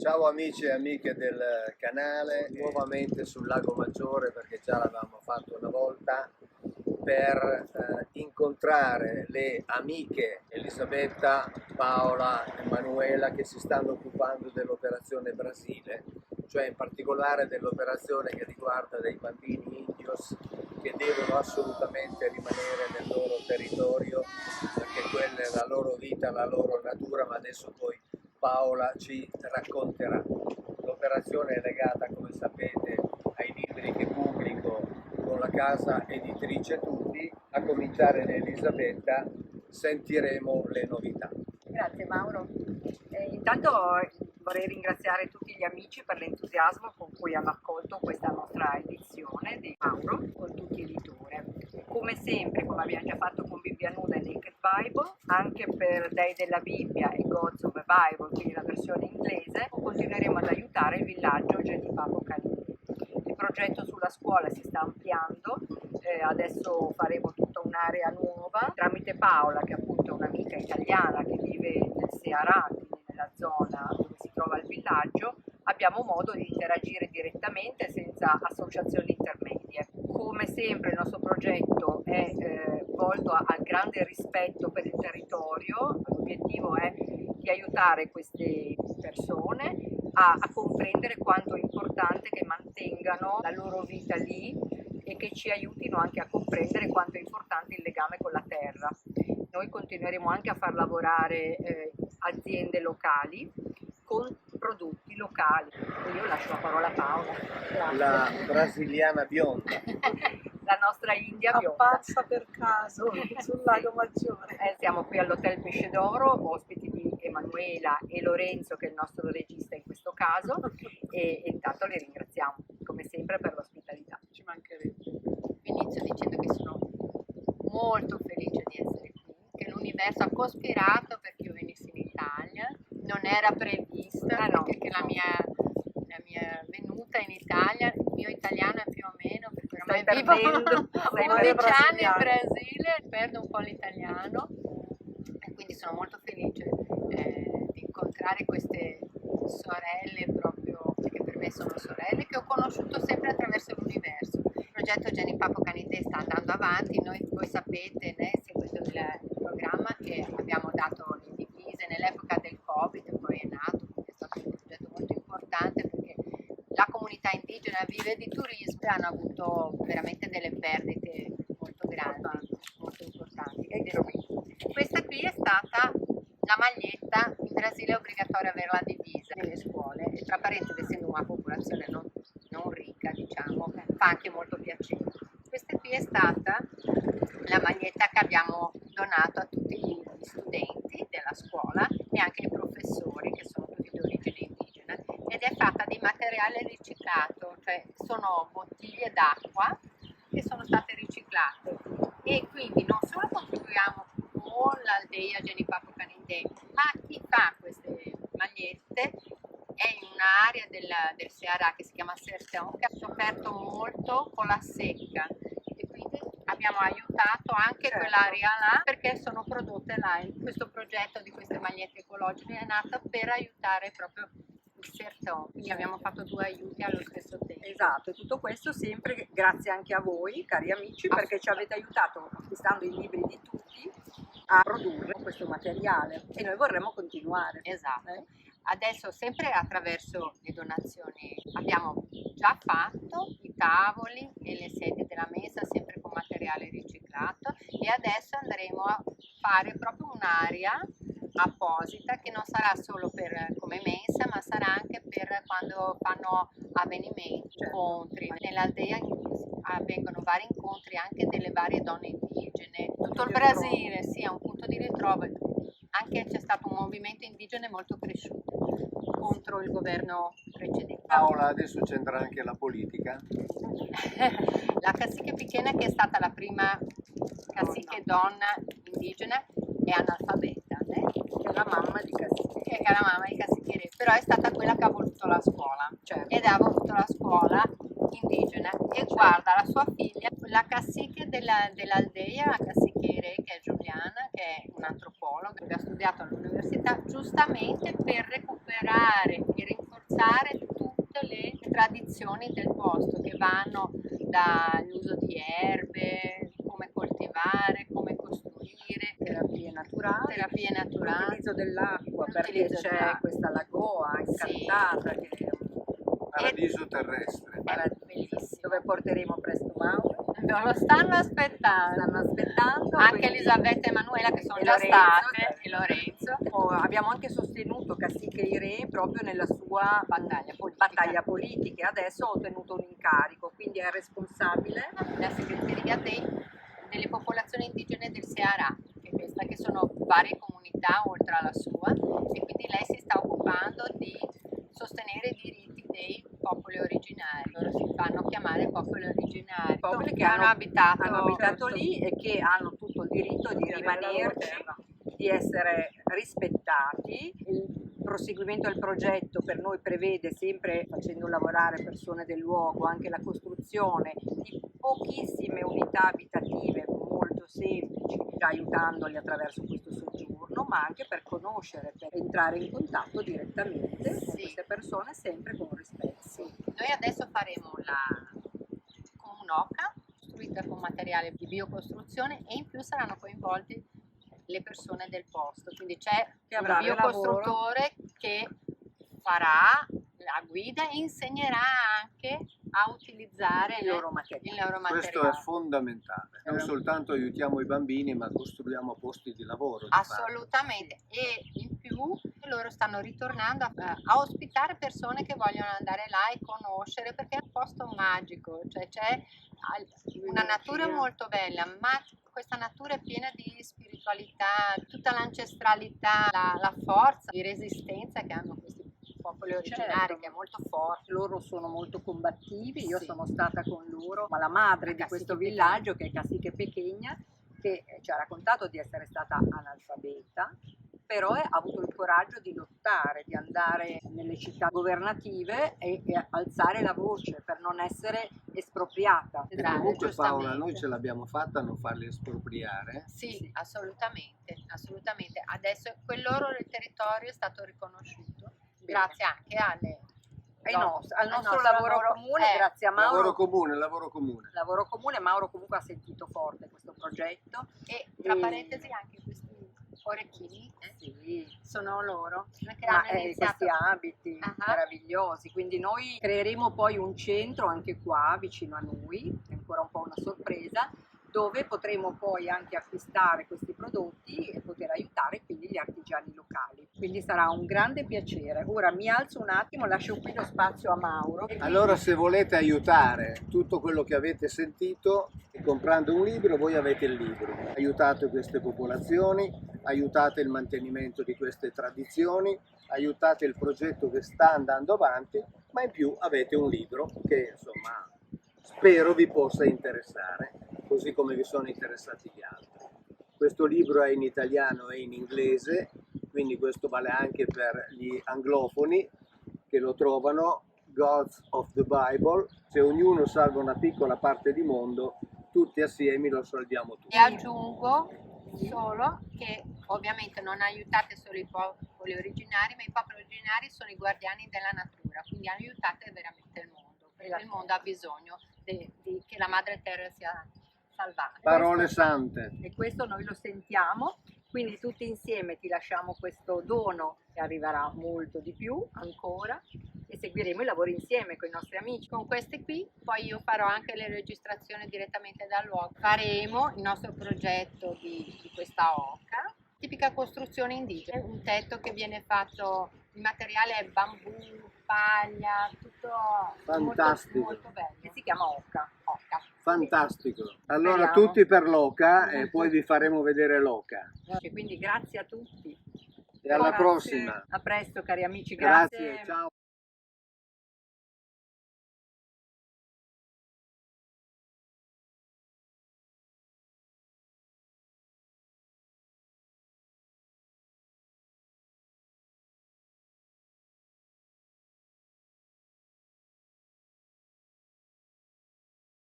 Ciao amici e amiche del canale, nuovamente sul Lago Maggiore perché già l'avevamo fatto una volta per incontrare le amiche Elisabetta, Paola e Manuela che si stanno occupando dell'operazione Brasile, cioè in particolare dell'operazione che riguarda dei bambini indios che devono assolutamente rimanere nel loro territorio perché quella è la loro vita, la loro natura, ma adesso poi Paola ci racconterà. L'operazione è legata, come sapete, ai libri che pubblico con la casa editrice Tutti, a cominciare da Elisabetta, sentiremo le novità. Grazie Mauro. Intanto vorrei ringraziare tutti gli amici per l'entusiasmo con cui hanno accolto questa nostra edizione di Mauro con Tutti Editore. Come sempre, come abbiamo già fatto con Bibbia Nuda e Naked Bible, anche per Dei della Bibbia e God's of the Bible, quindi la versione inglese, continueremo ad aiutare il villaggio Genipapo Canini. Il progetto sulla scuola si sta ampliando, adesso faremo tutta un'area nuova tramite Paola, che appunto è un'amica italiana che vive nel Ceará, quindi nella zona dove si trova il villaggio. Abbiamo modo di interagire direttamente senza associazioni intermedie. Come sempre il nostro progetto è volto al grande rispetto per il territorio. L'obiettivo è di aiutare queste persone a comprendere quanto è importante che mantengano la loro vita lì e che ci aiutino anche a comprendere quanto è importante il legame con la terra. Noi continueremo anche a far lavorare aziende locali con prodotti locali. Io lascio la parola a Paola. Grazie. La brasiliana bionda. La nostra India bionda. Apparsa per caso sul Lago Maggiore. Siamo qui all'Hotel Pesce d'Oro, ospiti di Emanuela e Lorenzo, che è il nostro regista in questo caso, e intanto li ringraziamo come sempre per l'ospitalità. Ci mancherebbe. Inizio dicendo che sono molto felice di essere qui, che l'universo ha cospirato perché io venissi in Italia, non era prevista, no. perché la mia venuta in Italia, il mio italiano è più o meno, perché ormai vivo 11 anni in Brasile, perdo un po' l'italiano e quindi sono molto felice di incontrare queste sorelle proprio, perché per me sono sorelle, che ho conosciuto sempre attraverso l'universo. Il progetto Genipapo Canini sta andando avanti, voi sapete, seguendo il programma, che abbiamo dato le divise nell'epoca del Covid, poi è nato, è stato un progetto molto importante perché la comunità indigena vive di turismo e hanno avuto veramente delle perdite molto grandi, molto importanti. Questa qui è stata la maglietta. In Brasile è obbligatorio avere la divisa nelle scuole e, tra parentesi, essendo una popolazione non ricca, diciamo, fa anche molto piacere. Questa qui è stata la maglietta che abbiamo donato a tutti gli studenti della scuola e anche ai professori, che sono tutti di origine indigena, ed è fatta di materiale riciclato, cioè sono bottiglie d'acqua che sono state riciclate, e quindi non solo contribuiamo con l'Aldeia Genipapo Canindé, ma chi fa queste magliette è in un'area del Ceará che si chiama Sertão, che ha sofferto molto con la secca, e quindi abbiamo aiutato anche quell'area là perché sono prodotte là. Questo progetto di queste magliette ecologiche è nato per aiutare proprio il Sertão, quindi abbiamo fatto due aiuti allo stesso tempo. Esatto, e tutto questo sempre grazie anche a voi, cari amici, perché ci avete aiutato, acquistando i libri di tutti, a produrre questo materiale, e noi vorremmo continuare. Esatto. Adesso, sempre attraverso le donazioni, abbiamo già fatto i tavoli e le sedie della mesa sempre con materiale riciclato, e adesso andremo a fare proprio un'area apposita che non sarà solo come mensa, ma sarà anche per quando fanno avvenimenti, incontri. Nell'Aldea avvengono vari incontri anche delle varie donne indigene. Tutto il Brasile, sì, è un punto di ritrovo. Anche c'è stato un movimento indigene molto cresciuto contro il governo precedente. Paola, adesso c'entra anche la politica. La cacique Pichena, che è stata la prima cacique donna indigena, è analfabeta, Che è la mamma di Cassidy. che è la mamma di Cacique Re, però è stata quella che ha voluto la scuola, ed ha voluto la scuola indigena, e guarda la sua figlia, la cacique dell'Aldeia, la Cacique Re, che è Giuliana, che è un'antropologa che ha studiato all'università giustamente per recuperare e rinforzare ripensare tutte le tradizioni del posto che vanno dall'uso di erbe, come coltivare, come costruire, terapie naturali, l'utilizzo dell'acqua, perché l'utilizzo c'è dell'acqua. questa lagoa incantata che è un Paradiso terrestre. Bellissimo. dove porteremo presto Mauro. Non lo stanno aspettando. Stanno aspettando. Anche quindi- Elisabetta e Emanuela che sono e già Lorenzo, state, e Lorenzo. Abbiamo anche sostenuto Cacique Re proprio nella sua battaglia politica e adesso ha ottenuto un incarico, quindi è responsabile. La segreteria delle popolazioni indigene del Ceará, che sono varie comunità oltre alla sua, e quindi lei si sta occupando di sostenere i diritti dei popoli originari. Loro si fanno chiamare popoli originari, Popoli che hanno abitato lì e che hanno tutto il diritto di rimanerci, di essere rispettati. Il proseguimento del progetto per noi prevede, sempre facendo lavorare persone del luogo, anche la costruzione di pochissime unità abitative molto semplici, aiutandoli attraverso questo soggiorno, ma anche per conoscere, per entrare in contatto direttamente con queste persone, sempre con rispetto. Noi adesso faremo con un'oca costruita con materiale di biocostruzione e in più saranno coinvolti le persone del posto, quindi c'è Che un avrà biocostruttore che farà la guida e insegnerà anche a utilizzare il loro materiale. il loro Questo materiale. è fondamentale, non soltanto aiutiamo i bambini ma costruiamo posti di lavoro. Assolutamente, e in più loro stanno ritornando a ospitare persone che vogliono andare là e conoscere, perché è un posto magico, cioè c'è una natura molto bella, ma questa natura è piena di spiritualità, tutta l'ancestralità, la forza di resistenza che hanno questi popoli originari, Certo. che è molto forte. Loro sono molto combattivi, io Sì. sono stata con loro, ma la madre di questo villaggio, che è Cacique Pequeña, che ci ha raccontato di essere stata analfabeta, però ha avuto il coraggio di lottare, di andare nelle città governative e alzare la voce per non essere espropriata. E comunque Paola, Giustamente. noi ce l'abbiamo fatta a non farli espropriare. Sì, assolutamente, assolutamente. Adesso quel loro territorio è stato riconosciuto grazie anche al nostro lavoro comune, grazie a Mauro. Lavoro comune. Lavoro comune, Mauro comunque ha sentito forte questo progetto. E tra parentesi anche questi orecchini Sì, sono loro che ma hanno iniziato. questi abiti meravigliosi, quindi noi creeremo poi un centro anche qua vicino a noi, è ancora un po' una sorpresa, dove potremo poi anche acquistare questi prodotti e poter aiutare quindi gli artigiani locali. Quindi sarà un grande piacere. Ora mi alzo un attimo, lascio qui lo spazio a Mauro. Allora, se volete aiutare tutto quello che avete sentito, comprando un libro, voi avete il libro. Aiutate queste popolazioni, aiutate il mantenimento di queste tradizioni, aiutate il progetto che sta andando avanti, ma in più avete un libro che insomma spero vi possa interessare, così come vi sono interessati gli altri. Questo libro è in italiano e in inglese, quindi questo vale anche per gli anglofoni che lo trovano, Gods of the Bible. Se ognuno salva una piccola parte di mondo, tutti assieme lo salviamo tutti. E aggiungo solo che ovviamente non aiutate solo i popoli originari, ma i popoli originari sono i guardiani della natura, quindi aiutate veramente il mondo, perché il mondo ha bisogno che la madre terra sia salvata. Parole sante. E questo noi lo sentiamo, quindi tutti insieme ti lasciamo questo dono che arriverà molto di più ancora e seguiremo i lavori insieme con i nostri amici. Con queste qui, poi io farò anche le registrazioni direttamente dal luogo. Faremo il nostro progetto di questa oca, tipica costruzione indigena, un tetto che viene fatto, il materiale è bambù, paglia, tutto Fantastico. molto bello. Che si chiama oca. Fantastico. Allora Speriamo. tutti per l'oca e poi vi faremo vedere l'oca. Quindi grazie a tutti. E alla Grazie. prossima. A presto cari amici, Grazie, ciao.